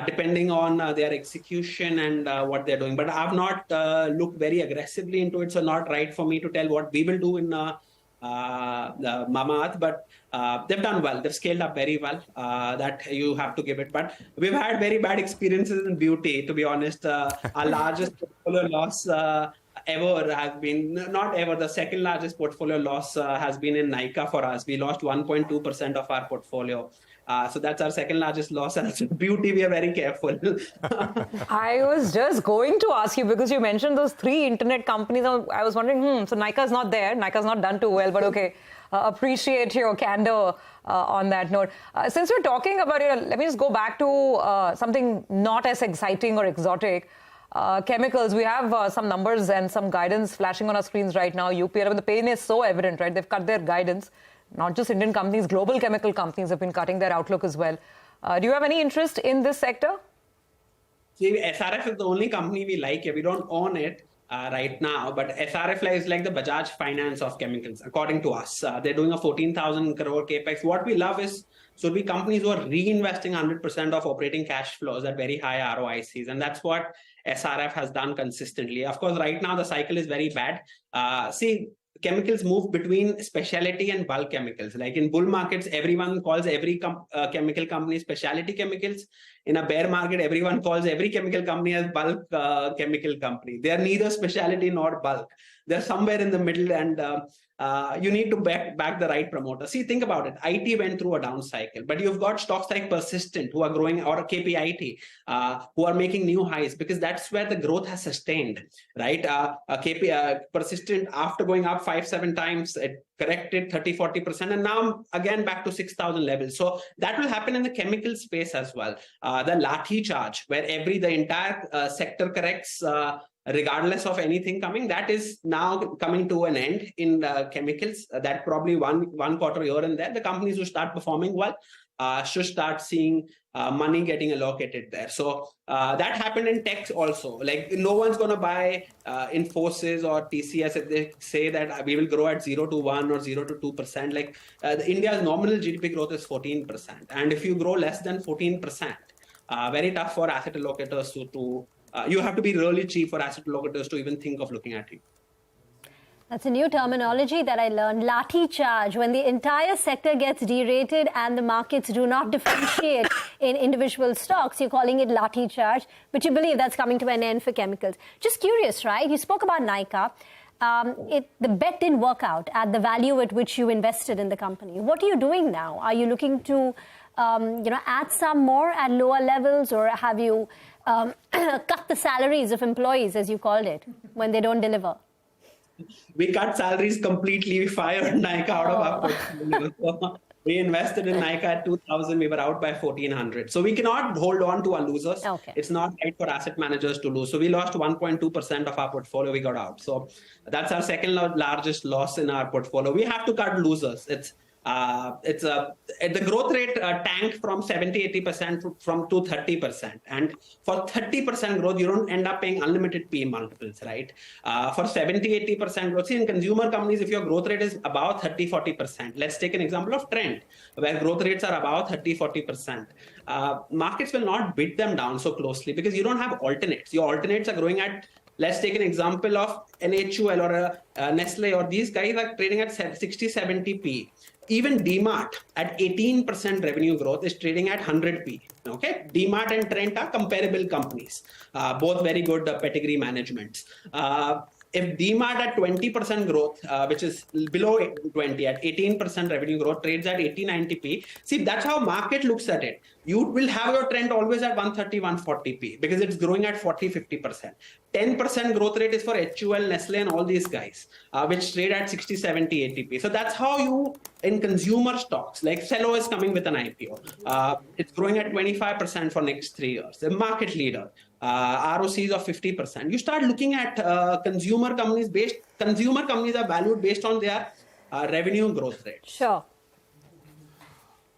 depending on their execution and what they're doing. But I've not looked very aggressively into it, so not right for me to tell what we will do in Mamaearth, but they've done well. They've scaled up very well. That you have to give it. But we've had very bad experiences in beauty, to be honest. Our largest portfolio loss ever has been, not ever, the second largest portfolio loss has been in Nykaa for us. We lost 1.2% of our portfolio. So that's our second largest loss. And beauty, we are very careful. I was just going to ask you, because you mentioned those 3 internet companies. I was wondering, so Nykaa's not there. Nykaa's not done too well, but okay. Appreciate your candor on that note. Since we're talking about it, let me just go back to something not as exciting or exotic. Chemicals, we have some numbers and some guidance flashing on our screens right now. UPL, the pain is so evident, right? They've cut their guidance. Not just Indian companies, global chemical companies have been cutting their outlook as well. Do you have any interest in this sector? See, SRF is the only company we like. We don't own it right now, but SRF is like the Bajaj Finance of chemicals, according to us. They're doing a 14,000 crore capex. What we love is should be companies who are reinvesting 100% of operating cash flows at very high ROICs. And that's what SRF has done consistently. Of course, right now the cycle is very bad. See, chemicals move between specialty and bulk chemicals. Like in bull markets, everyone calls every chemical company specialty chemicals. In a bear market, everyone calls every chemical company as bulk chemical company. They are neither specialty nor bulk. They're somewhere in the middle, and you need to back the right promoter. See, think about it. IT went through a down cycle, but you've got stocks like Persistent who are growing, or KPIT who are making new highs, because that's where the growth has sustained, right? Persistent, after going up 5-7 times, it corrected 30-40%, and now again back to 6,000 levels. So that will happen in the chemical space as well. The lathi charge, where the entire sector corrects regardless of anything coming, that is now coming to an end in chemicals. That probably one quarter here and there, the companies who start performing well should start seeing money getting allocated there. So that happened in tech also. Like, no one's going to buy Infosys or TCS if they say that we will grow at 0 to 1 or 0 to 2%. Like India's nominal GDP growth is 14%. And if you grow less than 14%, very tough for asset allocators to you have to be really cheap for asset allocators to even think of looking at you. That's a new terminology that I learned. Lathi charge, when the entire sector gets derated and the markets do not differentiate in individual stocks, you're calling it lathi charge, but you believe that's coming to an end for chemicals. Just curious, right? You spoke about Nykaa. The bet didn't work out at the value at which you invested in the company. What are you doing now? Are you looking to add some more at lower levels, or have you cut the salaries of employees, as you called it, when they don't deliver? We cut salaries completely. We fired Nykaa out of our portfolio. We invested in Nykaa at 2,000. We were out by 1,400. So we cannot hold on to our losers. Okay. It's not right for asset managers to lose. So we lost 1.2% of our portfolio. We got out. So that's our second largest loss in our portfolio. We have to cut losers. The growth rate tanked from 70-80% to 30%, and for 30% growth you don't end up paying unlimited P multiples, right? For 70-80% growth, see, in consumer companies, if your growth rate is about 30-40%, let's take an example of Trend, where growth rates are about 30-40%. Markets will not bid them down so closely because you don't have alternates. Your alternates are growing at, let's take an example of an HUL or a Nestle, or these guys are trading at 60-70 P. Even DMart at 18% revenue growth is trading at 100 P. Okay, DMart and Trent are comparable companies, both very good pedigree managements. If DMart at 20% growth, which is below 20, at 18% revenue growth, trades at 80-90p. See, that's how market looks at it. You will have your trend always at 130-140p because it's growing at 40-50%. 10% growth rate is for HUL, Nestle, and all these guys, which trade at 60-70-80p. So that's how you, in consumer stocks, like Cello is coming with an IPO. It's growing at 25% for next 3 years. The market leader. ROCs of 50%. You start looking at consumer companies are valued based on their revenue growth rate. Sure.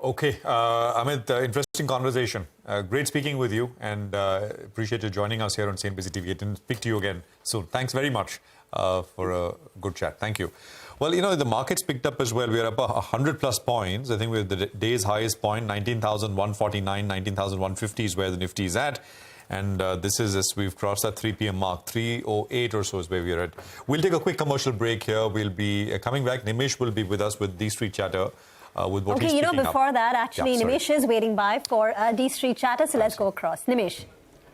Okay, Amit, interesting conversation. Great speaking with you, and appreciate you joining us here on CNBC-TV18. Speak to you again soon. Thanks very much for a good chat. Thank you. Well, you know, the market's picked up as well. We're up 100 plus points. I think we're the day's highest point, 19,149, 19,150 is where the Nifty is at. And this is as we've crossed that 3 p.m. mark, 3:08 or so is where we're at. We'll take a quick commercial break here. We'll be coming back. Nimesh will be with us with D Street Chatter. With what he's picking before up. that, actually, Yeah, Nimesh is waiting by for D Street Chatter. So let's go across. Nimesh.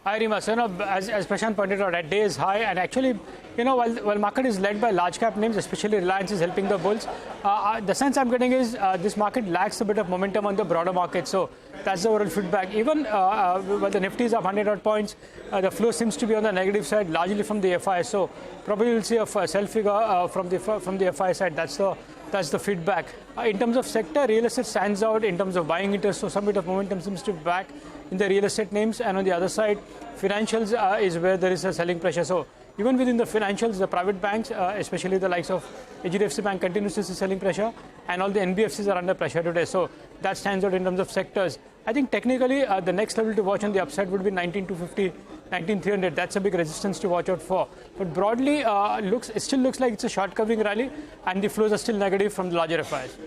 Hi, Rima. So, as Prashant pointed out, at day is high, and actually, while market is led by large cap names, especially Reliance is helping the bulls. The sense I'm getting is this market lacks a bit of momentum on the broader market. So that's the overall feedback. Even while the Nifty is up 100 odd points, the flow seems to be on the negative side, largely from the FI. So probably we'll see a sell figure from the FI side. That's the feedback. In terms of sector, real estate stands out in terms of buying interest. So some bit of momentum seems to be back in the real estate names. And on the other side, financials is where there is a selling pressure. So even within the financials, the private banks, especially the likes of HDFC Bank, continues to see selling pressure. And all the NBFCs are under pressure today. So that stands out in terms of sectors. I think technically the next level to watch on the upside would be 19,250, 19,300. That's a big resistance to watch out for. But broadly, it still looks like it's a short covering rally, and the flows are still negative from the larger FIs.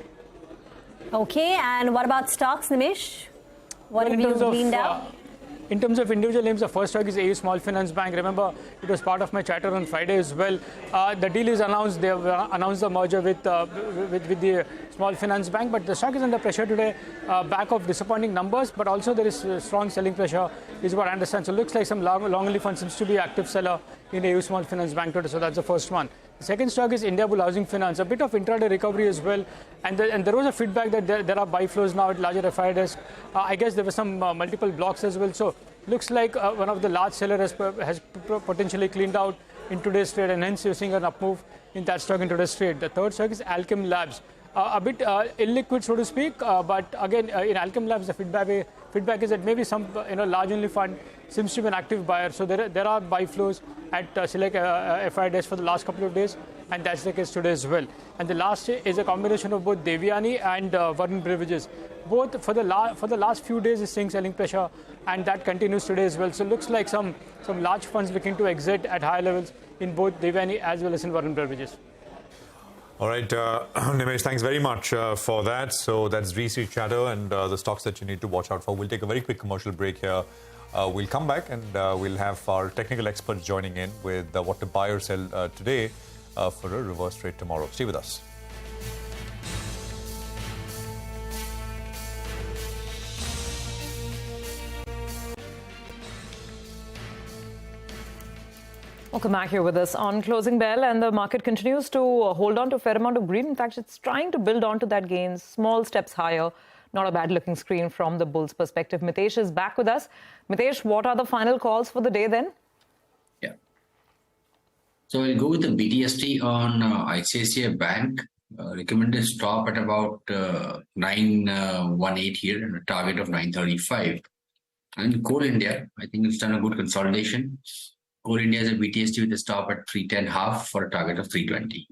Okay, and what about stocks, Nimesh? What have you gleaned out? In terms of individual names, the first stock is AU Small Finance Bank. Remember, it was part of my chatter on Friday as well. The deal is announced. They have announced the merger with the Small Finance Bank, but the stock is under pressure today, back of disappointing numbers, but also there is strong selling pressure, is what I understand. So it looks like some long only fund seems to be active seller in AU Small Finance Bank today. So that's the first one. The second stock is India Bull Housing Finance, a bit of intraday recovery as well. And there was a feedback that there are buy flows now at larger FI desk. I guess there were some multiple blocks as well. So looks like one of the large sellers has potentially cleaned out in today's trade, and hence you're seeing an up move in that stock in today's trade. The third stock is Alchem Labs. A bit illiquid, so to speak, but again, in Alchem Labs, the feedback is that maybe some large only fund seems to be an active buyer. So there are buy flows at select FI desk for the last couple of days, and that's the case today as well. And the last is a combination of both Devyani and Varun Beverages. Both for the last few days is seeing selling pressure, and that continues today as well. So it looks like some large funds looking to exit at higher levels in both Devyani as well as in Varun Beverages. All right, Nimesh, thanks very much for that. So that's D Street Chatter and the stocks that you need to watch out for. We'll take a very quick commercial break here. We'll come back and we'll have our technical experts joining in with what to buy or sell today for a reverse trade tomorrow. Stay with us. Welcome back here with us on Closing Bell, and the market continues to hold on to a fair amount of green. In fact, it's trying to build on to that gains, small steps higher. Not a bad-looking screen from the bulls' perspective. Mitesh is back with us. Mitesh, what are the final calls for the day then? Yeah. So I'll go with the BTST on ICICI Bank. Recommended stop at about 918 here and a target of 935. And Coal India, I think it's done a good consolidation. Coal India is a BTST with a stop at 310.5 for a target of 320.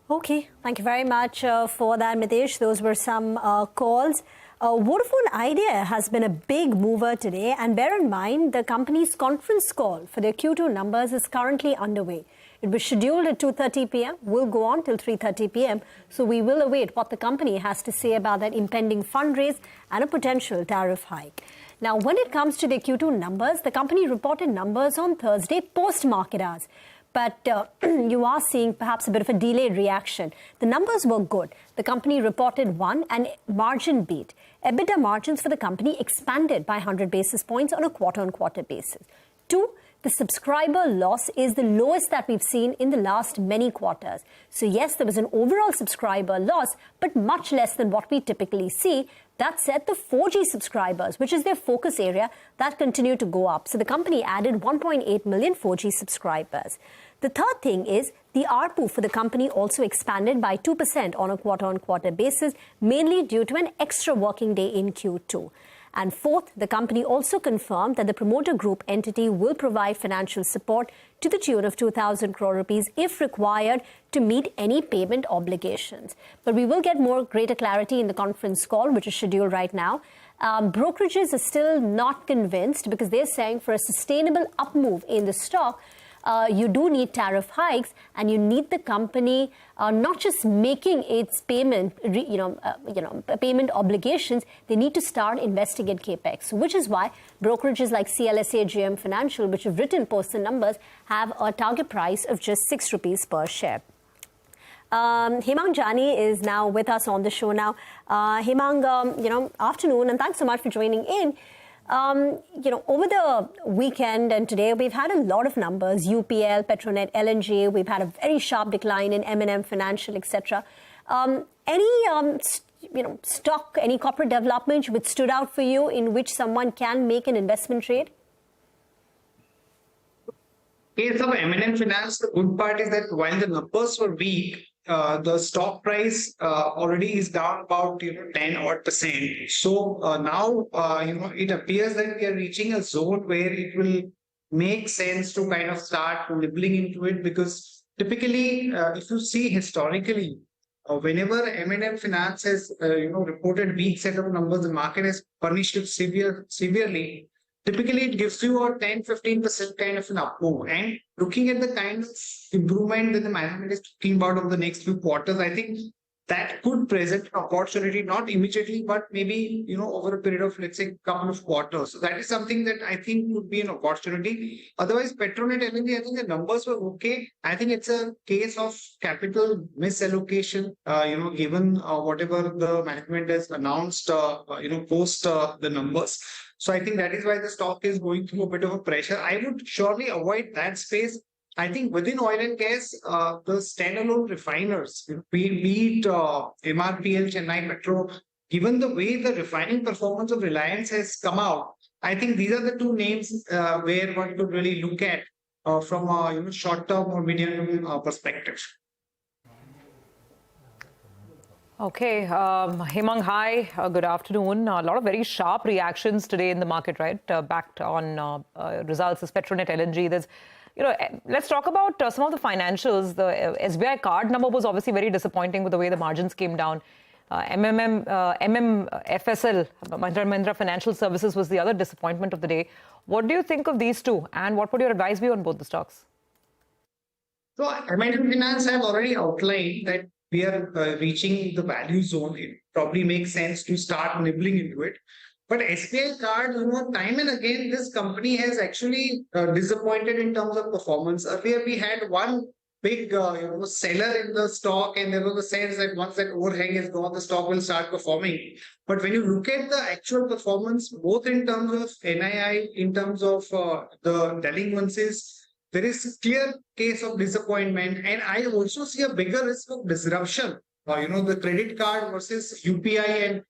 Okay, thank you very much for that, Mitesh. Those were some calls. Vodafone Idea has been a big mover today, and bear in mind the company's conference call for their Q2 numbers is currently underway. It was scheduled at 2:30 p.m. will go on till 3:30 p.m. So we will await what the company has to say about that impending fundraise and a potential tariff hike. Now, when it comes to the Q2 numbers, the company reported numbers on Thursday post-market hours. But you are seeing perhaps a bit of a delayed reaction. The numbers were good. The company reported an margin beat. EBITDA margins for the company expanded by 100 basis points on a quarter-on-quarter basis. 2, the subscriber loss is the lowest that we've seen in the last many quarters. So yes, there was an overall subscriber loss, but much less than what we typically see. That said, the 4G subscribers, which is their focus area, that continued to go up. So the company added 1.8 million 4G subscribers. The third thing is the ARPU for the company also expanded by 2% on a quarter-on-quarter basis, mainly due to an extra working day in Q2. And fourth, the company also confirmed that the promoter group entity will provide financial support to the tune of 2,000 crore rupees if required to meet any payment obligations. But we will get greater clarity in the conference call, which is scheduled right now. Brokerages are still not convinced because they're saying for a sustainable up move in the stock, you do need tariff hikes, and you need the company not just making its payment, payment obligations. They need to start investing in capex, which is why brokerages like CLSA, JM Financial, which have written post the numbers, have a target price of just 6 rupees per share. Hemang Jani is now with us on the show now. Hemang, afternoon, and thanks so much for joining in. Over the weekend and today, we've had a lot of numbers: UPL, Petronet LNG. We've had a very sharp decline in M&M Financial, etc. Any stock, any corporate development which stood out for you in which someone can make an investment trade? Case of M&M Finance, the good part is that while the numbers were weak, the stock price already is down about 10%. So now it appears that we are reaching a zone where it will make sense to kind of start nibbling into it, because typically, if you see historically, whenever M&M Finance has reported weak set of numbers, the market has punished it severely. Typically, it gives you a 10-15% kind of an up move. And looking at the kind of improvement that the management is talking about over the next few quarters, I think that could present an opportunity, not immediately, but maybe over a period of, let's say, a couple of quarters. So that is something that I think would be an opportunity. Otherwise, Petronet LNG, I think the numbers were okay. I think it's a case of capital misallocation, given whatever the management has announced, post the numbers. So I think that is why the stock is going through a bit of a pressure. I would surely avoid that space. I think within oil and gas, the standalone refiners, be it MRPL, Chennai Petro, given the way the refining performance of Reliance has come out, I think these are the two names where one could really look at from a short-term or medium-term perspective. Okay, Hemang, hi, good afternoon. A lot of very sharp reactions today in the market, right? Backed on results as Petronet LNG. There's, let's talk about some of the financials. The SBI card number was obviously very disappointing with the way the margins came down. MMFSL, Mahindra Financial Services, was the other disappointment of the day. What do you think of these two, and what would your advice be on both the stocks? So, M&M Finance have already outlined that we are reaching the value zone. It probably makes sense to start nibbling into it. But SBI card, time and again, this company has actually disappointed in terms of performance. Earlier, we had one big seller in the stock, and there was a sense that once that overhang is gone, the stock will start performing. But when you look at the actual performance, both in terms of NII, in terms of the delinquencies, there is a clear case of disappointment. And I also see a bigger risk of disruption. The credit card versus UPI and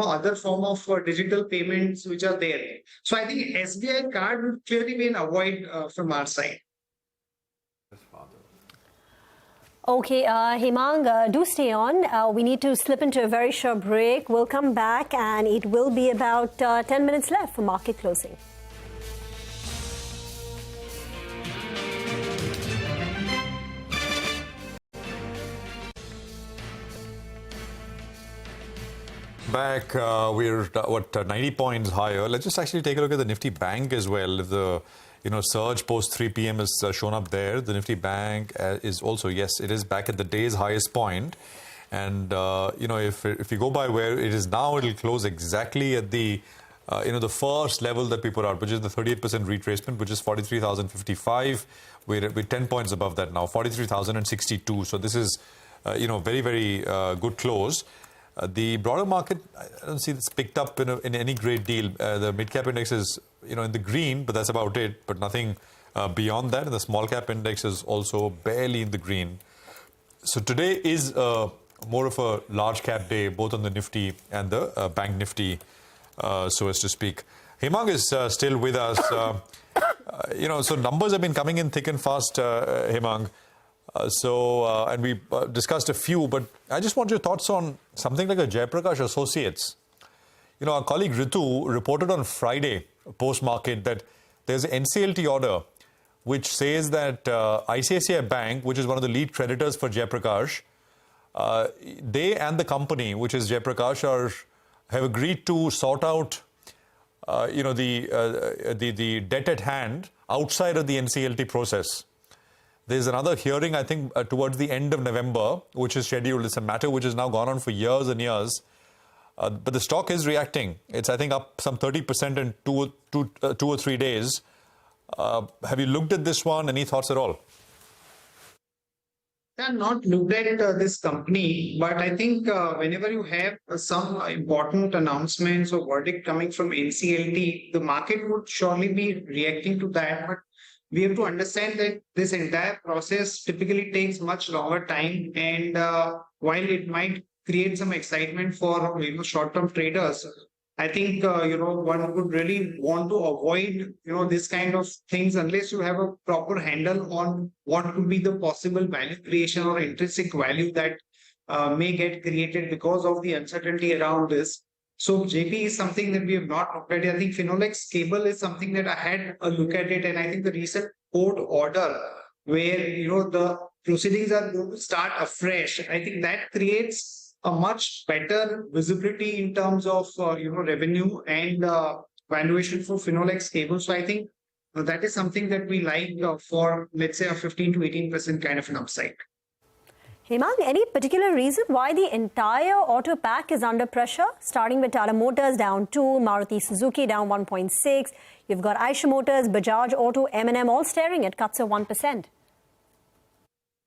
other form of digital payments which are there. So I think SBI card would clearly be an avoid from our side. Okay, Hemang, do stay on. We need to slip into a very short break. We'll come back, and it will be about 10 minutes left for market closing. Back, we're 90 points higher. Let's just actually take a look at the Nifty Bank as well. If the surge post 3 p.m. is shown up there, the Nifty Bank is also, yes, it is back at the day's highest point. And if you go by where it is now, it'll close exactly at the the first level that we put out, which is the 38% retracement, which is 43,055. We're 10 points above that now, 43,062. So this is very, very good close. The broader market, I don't see this picked up in any great deal. The mid-cap index is, in the green, but that's about it. But nothing beyond that. And the small-cap index is also barely in the green. So today is more of a large-cap day, both on the Nifty and the Bank Nifty, so as to speak. Hemang is still with us. So numbers have been coming in thick and fast, Hemang. And we discussed a few, but I just want your thoughts on something like a Jaiprakash Associates. Our colleague Ritu reported on Friday, post-market, that there's an NCLT order which says that ICICI Bank, which is one of the lead creditors for Jaiprakash, they and the company, which is Jaiprakash, have agreed to sort out the debt at hand outside of the NCLT process. There's another hearing, I think, towards the end of November, which is scheduled. It's a matter which has now gone on for years and years. But the stock is reacting. It's, I think, up some 30% in two or 3 days. Have you looked at this one? Any thoughts at all? I have not looked at this company, but I think whenever you have some important announcements or verdict coming from NCLT, the market would surely be reacting to that. But we have to understand that this entire process typically takes much longer time. And while it might create some excitement for short-term traders, I think one would really want to avoid this kind of things unless you have a proper handle on what could be the possible value creation or intrinsic value that may get created because of the uncertainty around this. So JP is something that we have not looked at. I think Finolex cable is something that I had a look at it, and I think the recent court order where the proceedings are going to start afresh, I think that creates a much better visibility in terms of revenue and valuation for Finolex cable. So I think that is something that we like for, let's say, a 15 to 18% kind of an upside. Hemang, any particular reason why the entire auto pack is under pressure? Starting with Tata Motors down 2, Maruti Suzuki down 1.6. You've got Eicher Motors, Bajaj Auto, M&M all staring at cuts of 1%.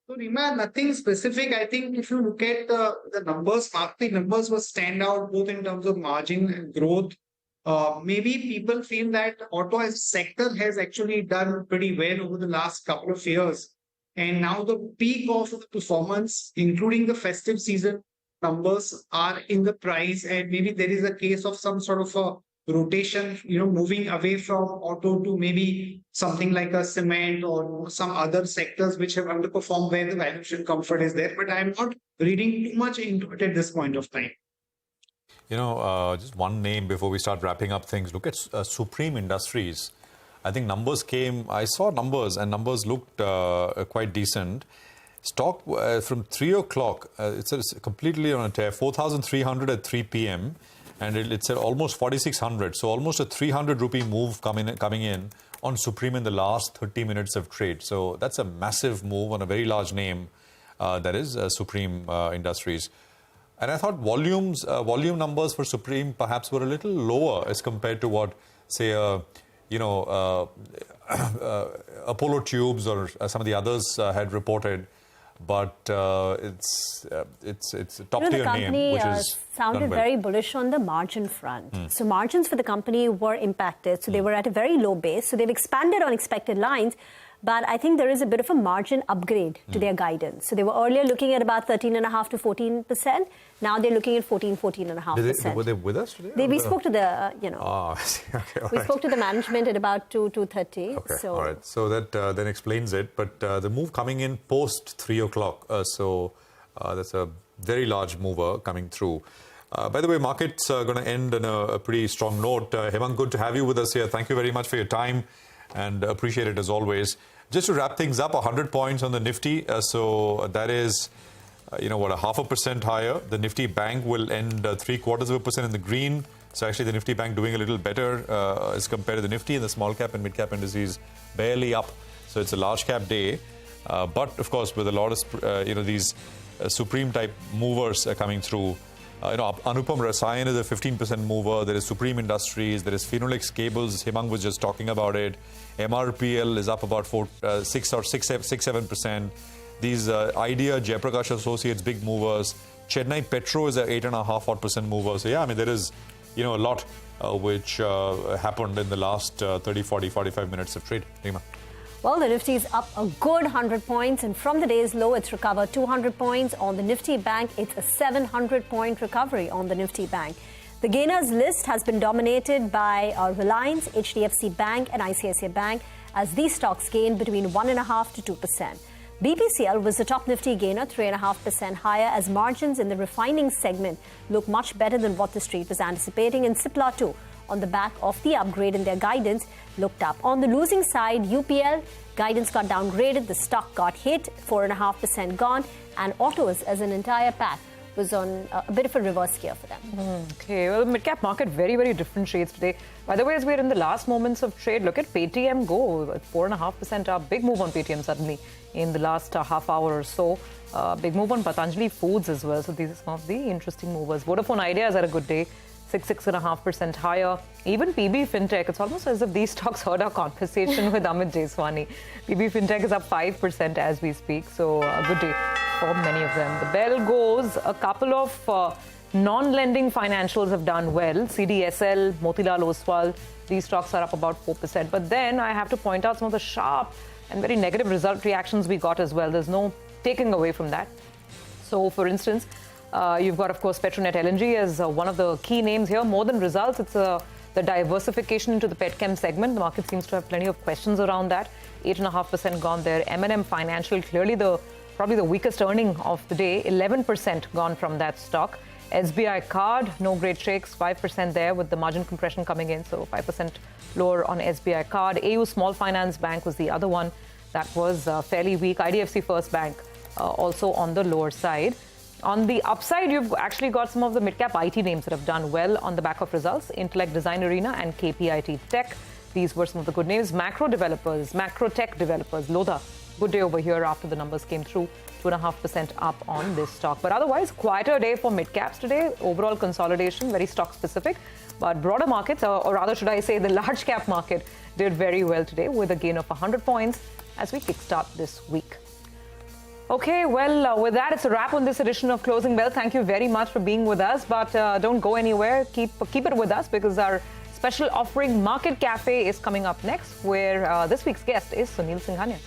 So, Rima, nothing specific. I think if you look at the numbers, market numbers will stand out both in terms of margin and growth. Maybe people feel that auto as sector has actually done pretty well over the last couple of years. And now the peak of the performance, including the festive season numbers, are in the price. And maybe there is a case of some sort of a rotation, moving away from auto to maybe something like a cement or some other sectors which have underperformed where the valuation comfort is there. But I'm not reading too much into it at this point of time. Just one name before we start wrapping up things. Look at Supreme Industries. I think numbers came, I saw numbers and numbers looked quite decent. Stock from 3 o'clock, it's completely on a tear, 4,300 at 3 p.m. And it's at almost 4,600. So almost a 300 rupee move coming in on Supreme in the last 30 minutes of trade. So that's a massive move on a very large name that is Supreme Industries. And I thought volume numbers for Supreme perhaps were a little lower as compared to what, say, Apollo Tubes or some of the others had reported. But it's a top-tier name, which is sounded very bullish on the margin front. So margins for the company were impacted. So they were at a very low base. So they've expanded on expected lines. But I think there is a bit of a margin upgrade to their guidance. So they were earlier looking at about 13.5 to 14%. Now they're looking at 14.5%. Were they with us today? We spoke to the, we spoke to the management at about 2:30. Okay, so. all right. So that then explains it. But the move coming in post 3 o'clock. So that's a very large mover coming through. By the way, markets are going to end on a pretty strong note. Hemang, good to have you with us here. Thank you very much for your time and appreciate it as always. Just to wrap things up, 100 points on the Nifty. So that is, a 0.5% higher. The Nifty Bank will end 0.75% in the green. So actually the Nifty Bank doing a little better as compared to the Nifty, and the small cap and mid cap indices barely up. So it's a large cap day. But of course, with a lot of, these Supreme type movers coming through. Anupam Rasayan is a 15% mover. There is Supreme Industries. There is Finolex Cables. Hemang was just talking about it. MRPL is up about 6-7%. These Idea, Jayaprakash Associates, big movers. Chennai Petro is a 8.5% mover. So yeah, I mean, there is, a lot which happened in the last 30, 40, 45 minutes of trade. Rima. Well, the Nifty is up a good 100 points, and from the day's low, it's recovered 200 points. On the Nifty Bank, it's a 700-point recovery on the Nifty Bank. The gainers list has been dominated by Reliance, HDFC Bank, and ICICI Bank, as these stocks gained between 1.5% to 2%. BPCL was the top Nifty gainer, 3.5% higher, as margins in the refining segment look much better than what the street was anticipating, and Cipla too, on the back of the upgrade in their guidance, looked up. On the losing side, UPL, guidance got downgraded, the stock got hit, 4.5% gone, and autos as an entire pack was on a bit of a reverse gear for them. Okay, well, mid-cap market, very, very different trades today. By the way, as we're in the last moments of trade, look at Paytm go, 4.5% up. Big move on Paytm suddenly in the last half hour or so. Big move on Patanjali Foods as well. So these are some of the interesting movers. Vodafone Idea has had a good day. 6.5% higher. Even PB Fintech, it's almost as if these stocks heard our conversation with Amit Jeswani. PB Fintech is up 5% as we speak, so a good day for many of them. The bell goes. A couple of non-lending financials have done well. CDSL, Motilal Oswal, these stocks are up about 4%. But then I have to point out some of the sharp and very negative result reactions we got as well. There's no taking away from that. So, for instance, you've got, of course, Petronet LNG as one of the key names here. More than results, it's the diversification into the petchem segment. The market seems to have plenty of questions around that. 8.5% gone there. M&M Financial, clearly probably the weakest earning of the day. 11% gone from that stock. SBI Card, no great shakes. 5% there with the margin compression coming in. So 5% lower on SBI Card. AU Small Finance Bank was the other one that was fairly weak. IDFC First Bank also on the lower side. On the upside, you've actually got some of the mid-cap IT names that have done well on the back of results. Intellect Design Arena and KPIT Tech. These were some of the good names. Macro tech developers, Lodha. Good day over here after the numbers came through. 2.5% up on this stock. But otherwise, quieter day for mid-caps today. Overall consolidation, very stock-specific. But broader markets, or rather should I say the large-cap market, did very well today with a gain of 100 points as we kickstart this week. Okay, well, with that, it's a wrap on this edition of Closing Bell. Thank you very much for being with us, but don't go anywhere. Keep it with us because our special offering Market Cafe is coming up next, where this week's guest is Sunil Singhania.